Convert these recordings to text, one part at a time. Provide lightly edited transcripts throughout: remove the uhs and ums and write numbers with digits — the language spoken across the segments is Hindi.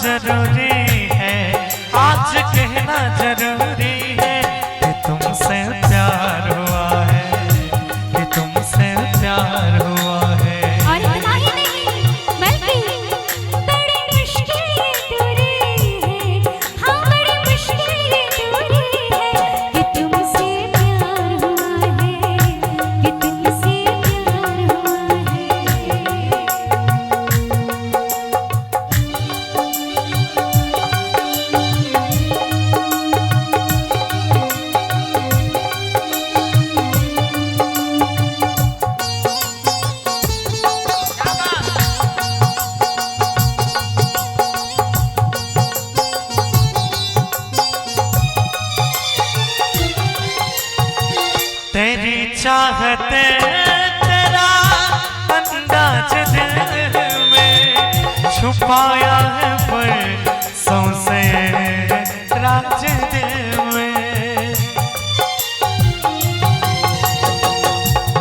जरूरी है, आज कहना जरूरी है कि तुमसे प्यार हुआ है, कि तुमसे प्यार हुआ है। और इतना ही नहीं बल्कि बड़ी मुश्किल ये दूरी है, हाँ बड़ी मुश्किल ये दूरी है कि तुमसे प्यार हुआ है, कि तुमसे प्यार हुआ है। तेरी चाहते तेरा अंदाज दिल में छुपाया है पर सौंसे राज दिल में।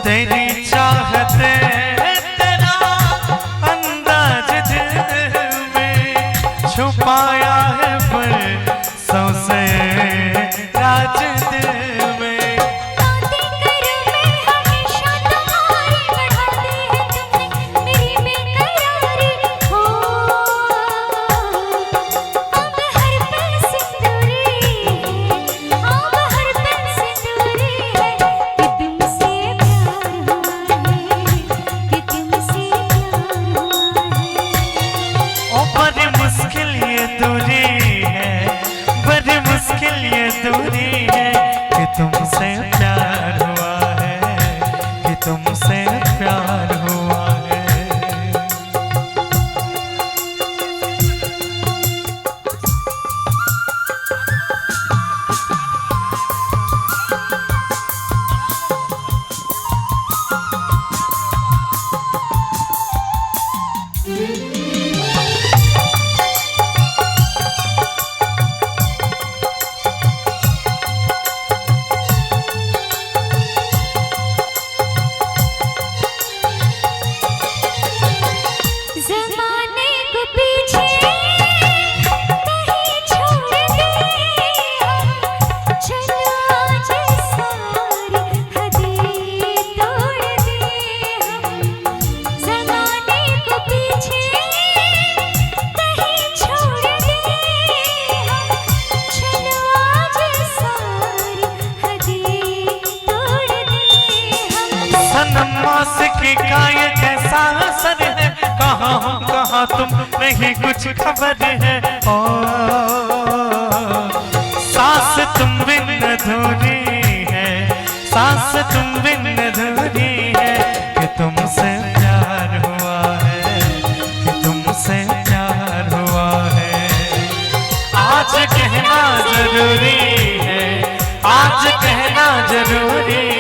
तेरी चाहते तेरा अंदाज दिल में छुपाया है पर सौंसे राज दिल में। दूरी है कि तुमसे प्यार हुआ है, कि तुमसे प्यार हुआ है। मौसिकी का ये कैसा असर है, कहाँ हम कहाँ तुम नहीं कुछ खबर है। ओ सांस तुम बिन अधूरी है, सांस तुम बिन अधूरी है कि तुमसे प्यार हुआ है, कि तुमसे प्यार हुआ है। आज कहना जरूरी है, आज कहना जरूरी